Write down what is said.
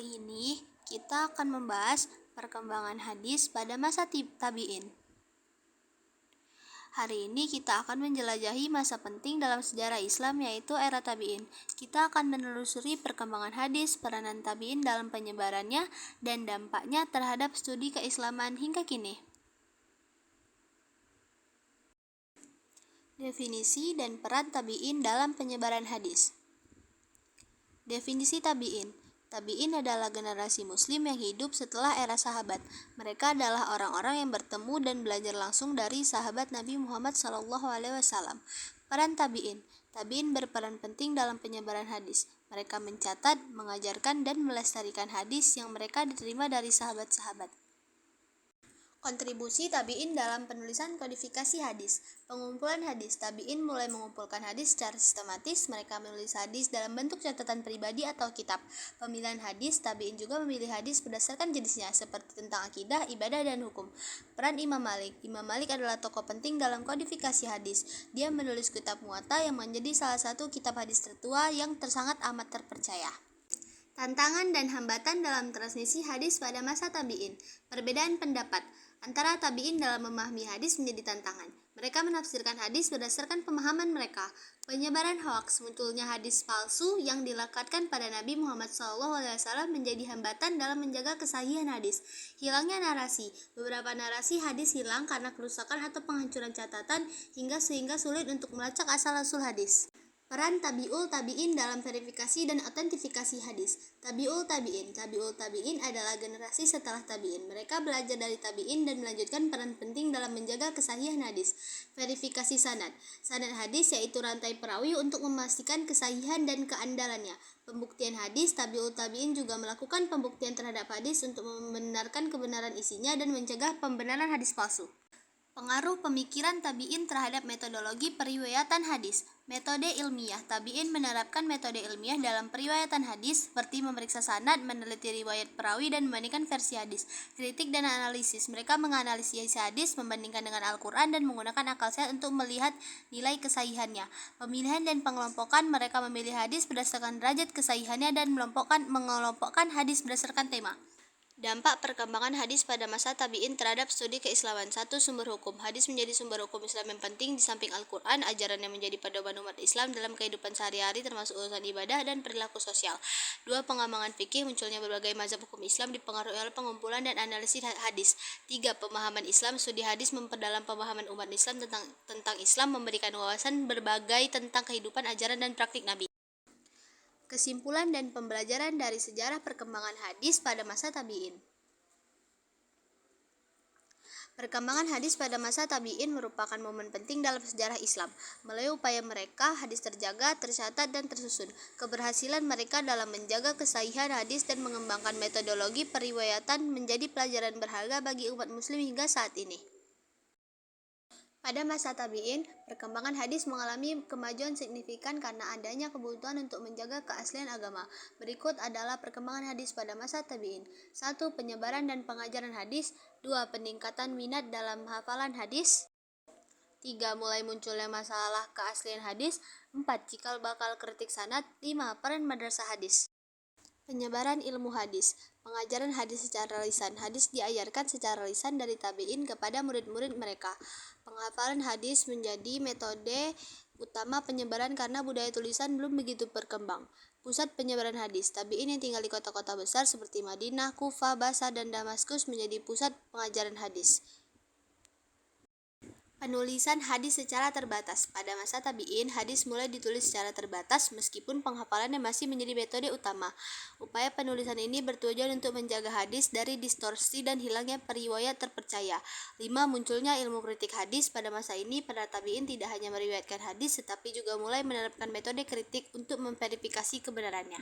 Kali ini kita akan membahas perkembangan hadis pada masa tabi'in. Hari ini kita akan menjelajahi masa penting dalam sejarah Islam, yaitu era tabi'in. Kita akan menelusuri perkembangan hadis, peranan tabi'in dalam penyebarannya, dan dampaknya terhadap studi keislaman hingga kini. Definisi dan peran tabi'in dalam penyebaran hadis. Definisi tabi'in. Tabi'in adalah generasi muslim yang hidup setelah era sahabat. Mereka adalah orang-orang yang bertemu dan belajar langsung dari sahabat Nabi Muhammad SAW. Peran tabi'in. Tabi'in berperan penting dalam penyebaran hadis. Mereka mencatat, mengajarkan, dan melestarikan hadis yang mereka diterima dari sahabat-sahabat. Kontribusi tabi'in dalam penulisan kodifikasi hadis. Pengumpulan hadis. Tabi'in mulai mengumpulkan hadis secara sistematis. Mereka menulis hadis dalam bentuk catatan pribadi atau kitab. Pemilihan hadis. Tabi'in juga memilih hadis berdasarkan jenisnya, seperti tentang akidah, ibadah, dan hukum. Peran Imam Malik. Imam Malik adalah tokoh penting dalam kodifikasi hadis. Dia menulis kitab Muwatta yang menjadi salah satu kitab hadis tertua yang sangat amat terpercaya. Tantangan dan hambatan dalam transmisi hadis pada masa tabi'in. Perbedaan pendapat antara tabi'in dalam memahami hadis menjadi tantangan. Mereka menafsirkan hadis berdasarkan pemahaman mereka. Penyebaran hoaks, munculnya hadis palsu yang dilekatkan pada Nabi Muhammad SAW menjadi hambatan dalam menjaga kesahihan hadis. Hilangnya narasi. Beberapa narasi hadis hilang karena kerusakan atau penghancuran catatan sehingga sulit untuk melacak asal-usul hadis. Peran tabi'ul tabi'in dalam verifikasi dan autentifikasi hadis. Tabi'ul tabi'in. Tabi'ul tabi'in adalah generasi setelah tabi'in. Mereka belajar dari tabi'in dan melanjutkan peran penting dalam menjaga kesahihan hadis. Verifikasi sanad. Sanad hadis yaitu rantai perawi untuk memastikan kesahihan dan keandalannya. Pembuktian hadis. Tabi'ul tabi'in juga melakukan pembuktian terhadap hadis untuk membenarkan kebenaran isinya dan mencegah pembenaran hadis palsu. Pengaruh pemikiran tabi'in terhadap metodologi periwayatan hadis. Metode ilmiah. Tabi'in menerapkan metode ilmiah dalam periwayatan hadis, seperti memeriksa sanad, meneliti riwayat perawi, dan membandingkan versi hadis. Kritik dan analisis. Mereka menganalisis hadis, membandingkan dengan Al-Quran, dan menggunakan akal sehat untuk melihat nilai kesahihannya. Pemilihan dan pengelompokan. Mereka memilih hadis berdasarkan derajat kesahihannya dan mengelompokkan hadis berdasarkan tema. Dampak perkembangan hadis pada masa tabi'in terhadap studi keislaman. 1. Sumber hukum. Hadis menjadi sumber hukum Islam yang penting di samping Al-Quran. Ajaran yang menjadi pedoman umat Islam dalam kehidupan sehari-hari termasuk urusan ibadah dan perilaku sosial. 2. Pengembangan fikih. Munculnya berbagai mazhab hukum Islam dipengaruhi oleh pengumpulan dan analisis hadis. 3. Pemahaman Islam. Studi hadis memperdalam pemahaman umat Islam tentang Islam, memberikan wawasan berbagai tentang kehidupan, ajaran, dan praktik Nabi. Kesimpulan dan pembelajaran dari sejarah perkembangan hadis pada masa tabi'in. Perkembangan hadis pada masa tabi'in merupakan momen penting dalam sejarah Islam. Melalui upaya mereka, hadis terjaga, tercatat, dan tersusun. Keberhasilan mereka dalam menjaga kesahihan hadis dan mengembangkan metodologi periwayatan menjadi pelajaran berharga bagi umat muslim hingga saat ini. Pada masa tabi'in, perkembangan hadis mengalami kemajuan signifikan karena adanya kebutuhan untuk menjaga keaslian agama. Berikut adalah perkembangan hadis pada masa tabi'in. 1. Penyebaran dan pengajaran hadis. 2. Peningkatan minat dalam hafalan hadis. 3. Mulai munculnya masalah keaslian hadis. 4. Cikal bakal kritik sanad. 5. Peran madrasah hadis. Penyebaran ilmu hadis. Pengajaran hadis secara lisan. Hadis diajarkan secara lisan dari tabi'in kepada murid-murid mereka. Penghafalan hadis menjadi metode utama penyebaran karena budaya tulisan belum begitu berkembang. Pusat penyebaran hadis. Tabi'in yang tinggal di kota-kota besar seperti Madinah, Kufah, Basra, dan Damaskus menjadi pusat pengajaran hadis. Penulisan hadis secara terbatas. Pada masa tabi'in, hadis mulai ditulis secara terbatas meskipun penghafalannya masih menjadi metode utama. Upaya penulisan ini bertujuan untuk menjaga hadis dari distorsi dan hilangnya periwayat terpercaya. 5. Munculnya ilmu kritik hadis. Pada masa ini, para tabi'in tidak hanya meriwayatkan hadis tetapi juga mulai menerapkan metode kritik untuk memverifikasi kebenarannya.